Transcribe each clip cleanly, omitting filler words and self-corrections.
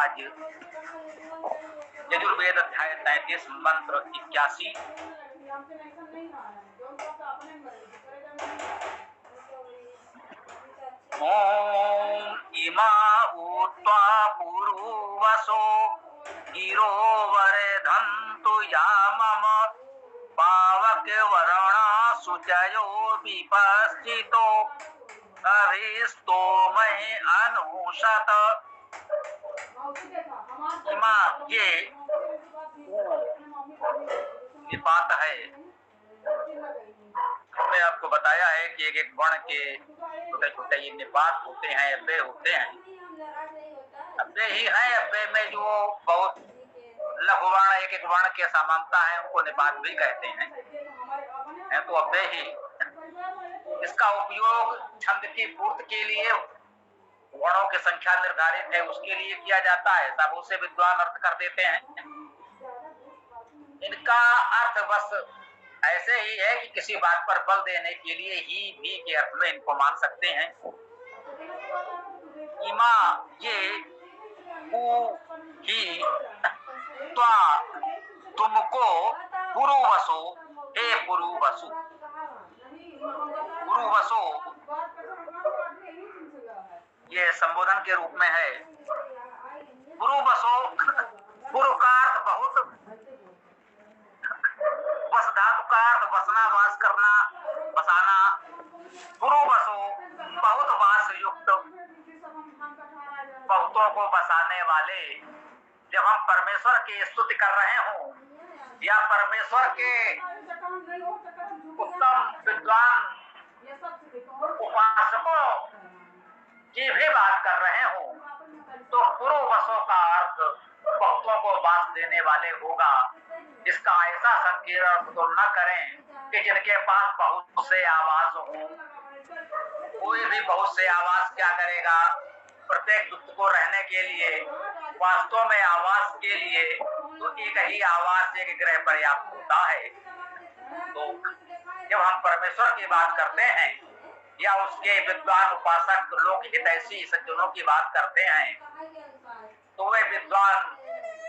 आज यजुर्वेद अध्याय 33 मंत्र 81। ओम इमा ऊत्वा पुरुवसो गिरो वर्धन्तु यामम पावक वर्णा सुचयो विपस्थितो अभिस्तोमहि अनुशत। इमा ये बात है, हमने आपको बताया है कि एक एक वर्ण के छोटे छोटे ये निपात होते हैं, अव्यय होते हैं। अव्यय ही है, अव्यय में जो बहुत लघु वर्ण एक एक वर्ण के समानता है उनको निपात भी कहते हैं, तो अव्यय ही। इसका उपयोग छंद की पूर्ति के लिए वर्णों की संख्या निर्धारित है उसके लिए किया जाता है, सब उसे विद्वान अर्थ कर देते हैं। इनका अर्थ बस ऐसे ही है कि किसी बात पर बल देने के लिए ही भी के अर्थ में इनको मान सकते हैं। इमा ये ही त्वा तुमको पुरुवसो, हे पुरुवसु, पुरुवसो ये संबोधन के रूप में है। पुरुवसो, पुरु का अर्थ बहुत, वस धातु का अर्थ बसना, वास करना, बसाना। पुरुवसो बहुत वास युक्त, बहुतों को बसाने वाले। जब हम परमेश्वर की स्तुति कर रहे हों या परमेश्वर के उत्तम विद्वान उपासकों की भी बात कर रहे हों तो पुरुवसो का अर्थ बहुतों को वास देने वाले होगा। इसका ऐसा संकीर्ण तो न करें कि जिनके पास बहुत से आवास हों। कोई भी बहुत से आवास क्या करेगा, प्रत्येक दुष्ट को रहने के लिए, वास्तव में आवास के लिए तो एक ही आवास, एक ग्रह पर्याप्त होता है। तो जब हम परमेश्वर की बात करते हैं या उसके विद्वान उपासक लोक हितैषी सज्जनों की बात करते हैं तो वे विद्वान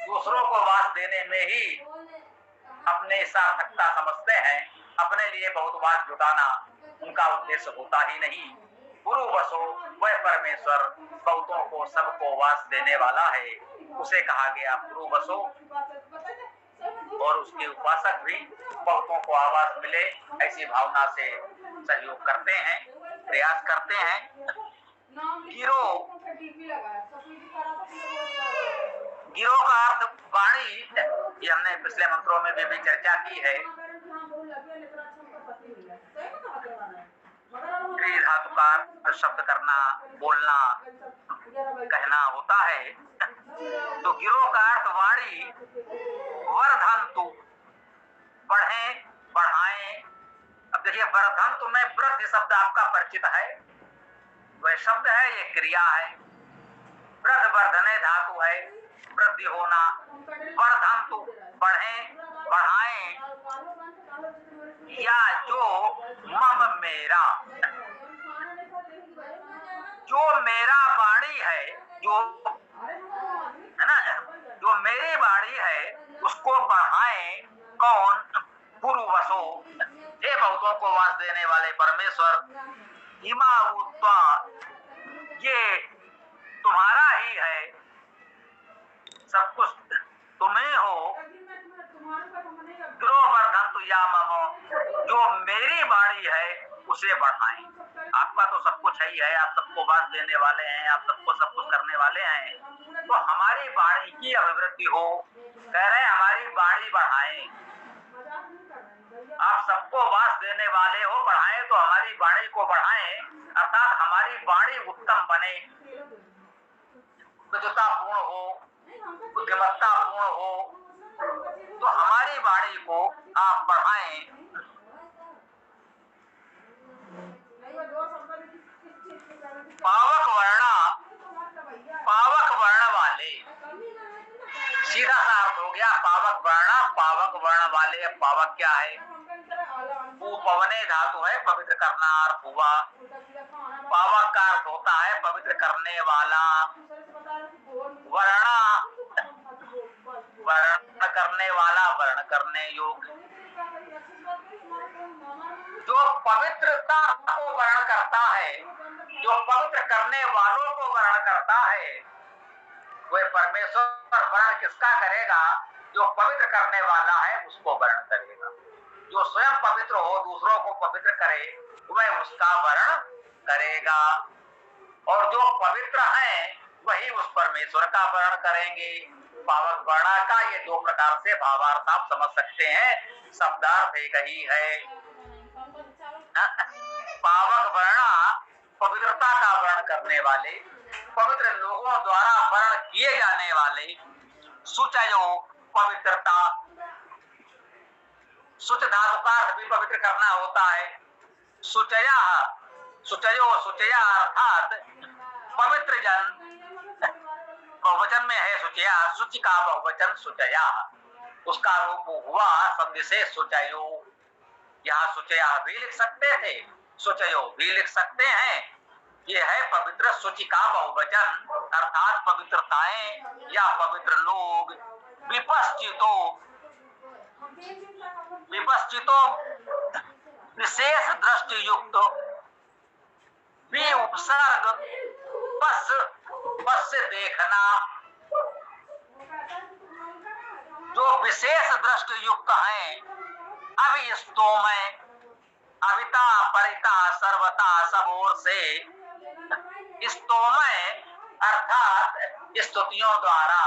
दूसरों को वास देने में ही अपने सार्थकता समझते हैं, अपने लिए बहुत वास जुटाना उनका उद्देश्य होता ही नहीं। पुरुवसो वह परमेश्वर बहुतों को सबको वास देने वाला है, उसे कहा गया पुरुवसो। और उसके उपासक भी बहुतों को आवास मिले ऐसी भावना से सहयोग करते हैं, प्रयास करते हैं। गिरो, गिरो का अर्थ वाणी, ये हमने पिछले मंत्रों में भी चर्चा की है। गृह धातु का अर्थ शब्द करना, बोलना, कहना होता है। तो गिरो का अर्थ वाणी, वर्धन्तु बढ़े, बढ़ाएं। अब देखिए वर्धन्तु में वृद्धि शब्द आपका परिचित है, वह शब्द है, ये क्रिया है। वृद्ध वर्धने धातु है, वृद्धि होना। वर्धन्तु बढ़े, बढ़ाएं। या जो मम मेरा, जो मेरा वाणी है, जो है ना, जो मेरी वाणी है उसको बढ़ाएं। कौन? पुरुवसो, हे बहुतों को वास देने वाले परमेश्वर। इमा उत्वा, ये तुम्हारा ही है, सब कुछ तुम्हें हो। वर्धन्तु याममो, जो मेरी वाणी है उसे बढ़ाएं। आपका तो सब कुछ है ही है, आप सबको वास देने वाले हैं, आप सबको सब कुछ करने वाले हैं, तो हमारी वाणी की अभिवृद्धि हो। कह रहे हैं हमारी वाणी बढ़ाएं। आप सबको वास देने वाले हो, बढ़ाएं तो हमारी वाणी को बढ़ाएं, अर्थात हमारी वाणी उत्तम बने, विद्वतापूर्ण हो, बुद्धिमत्तापूर्ण हो, तो हमारी वाणी को आप बढ़ाएं। पावक वर्णा, पावक वर्ण वाले, सीधा सा अर्थ हो गया पावक वर्णा, पावक वर्ण वाले। पावक क्या है? पवने धातु है, पवित्र करना अर्थ हुआ। पावक का अर्थ होता है पवित्र करने वाला। वर्णा करने वाला वर्ण करने योग्य। जो पवित्रता को वर्ण करता है, जो पवित्र करने वालों को वर्ण करता है, वह परमेश्वर वर्ण किसका करेगा? जो पवित्र करने वाला है उसको वर्ण करेगा। जो स्वयं पवित्र हो, दूसरों को पवित्र करे, वह उसका वर्ण करेगा। और जो पवित्र हैं वही उस परमेश्वर का वर्ण करेंगे। पावक वर्णा का ये दो प्रकार से भावार्थ आप समझ सकते हैं, शब्दार्थ एक ही है। पावक वर्णा पवित्रता का वर्ण करने वाले, पवित्र लोगों द्वारा वर्ण किए जाने वाले। शुचयो पवित्रता, शुच धातु का अर्थ भी पवित्र करना होता है। शुचया, शुचयो शुचया अर्थात पवित्र जन, बहुवचन में है शुचया, शुचि का बहुवचन शुचया, उसका रूप हुआ संधि से शुचयो। यहाँ शुचया भी लिख सकते थे, शुचयो भी लिख सकते हैं। ये है पवित्र शुचि का बहुवचन, अर्थात पवित्रताएं या पवित्र लोग। विपश्चितो, विपश्चितो विशेष दृष्टि युक्त, भी उपसर्ग बस, बस से देखना, जो विशेष दृष्टि युक्त हैं। अभी स्तोमय, अविता परिता सर्वता सब ओर से, स्तोमय अर्थात स्तुतियों द्वारा।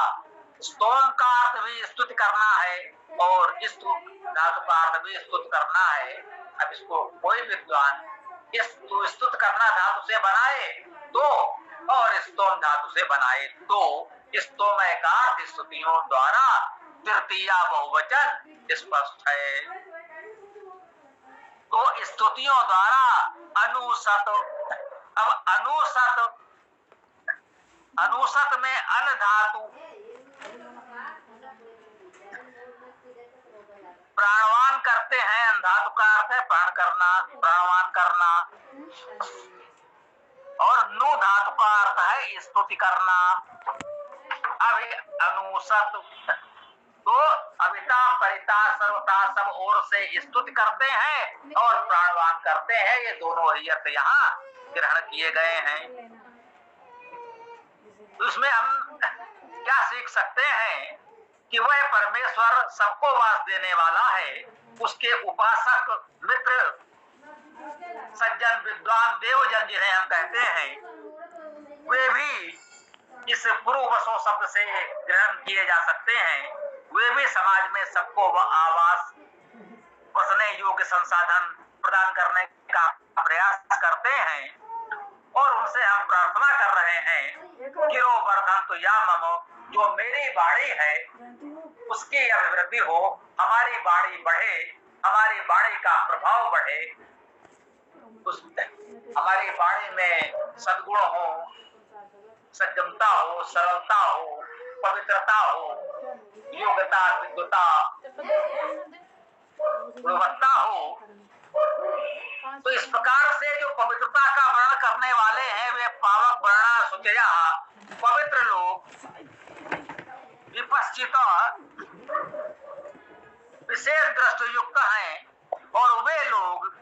स्तोम का अर्थ भी स्तुति करना है और धातु का अर्थ भी स्तुति करना है। अब इसको कोई विद्वान स्तुत करना धातु से बनाए तो, और स्तोम धातु से बनाए तो, स्तोमय का अर्थ स्तुतियों द्वारा, तृतीया बहुवचन स्पष्ट है। तो स्तुतियों द्वारा अनुसत। अब अनुसत, अनुसत में अन धातु, प्राणवान करते हैं। अन धातु का अर्थ है प्राण करना, प्राणवान करना। और नु धातु का अर्थ है स्तुति करना। अभी अनुसत, तो अविता परिता सर्वता सब ओर से स्तुति करते हैं और प्राणवान करते हैं। ये दोनों ही अर्थ यहाँ ग्रहण किए गए हैं। तो इसमें हम क्या सीख सकते हैं कि वह परमेश्वर सबको वास देने वाला है। उसके उपासक मित्र सज्जन विद्वान देवजन जिन्हें हम कहते हैं, वे भी इस पूर्ववसो शब्द से ग्रहण किए जा सकते हैं। वे भी समाज में सबको आवास, बसने योग्य संसाधन प्रदान करने का प्रयास करते हैं। और उनसे हम प्रार्थना कर रहे हैं, गिरो वर्धन तो या ममो, जो मेरी वाणी है उसकी अभिवृद्धि हो, हमारी वाणी बढ़े, हमारी वाणी का प्रभाव बढ़े, हमारी वाणी में सद्गुण हो, सज्जनता हो, सरलता हो, पवित्रता हो, योग्यता, विद्वता, गुणवत्ता हो। तो इस प्रकार से जो पवित्रता का वर्ण करने वाले हैं वे पावक वर्णा शुचया पवित्र लोग, विपश्चित विशेष दृष्टि युक्त हैं। और वे लोग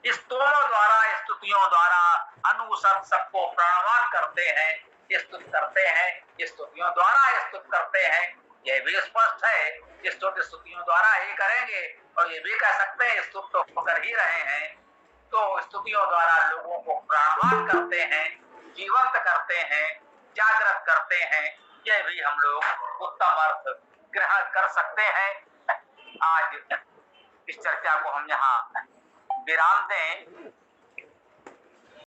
स्तोमों द्वारा, स्तुतियों द्वारा अनुसत सबको प्राणवान करते हैं, स्तुत करते हैं, स्तुतियों द्वारा स्तुत करते हैं। यह भी स्पष्ट है, स्तुतियों द्वारा ही करेंगे। और ये भी कह सकते हैं स्तुत तो कर ही रहे हैं। तो स्तुतियों द्वारा लोगों को प्राणवान करते हैं, जीवंत करते हैं, जागृत करते हैं। यह भी हम लोग उत्तम अर्थ ग्रहण कर सकते हैं। आज इस चर्चा को हम यहाँ विराम दें।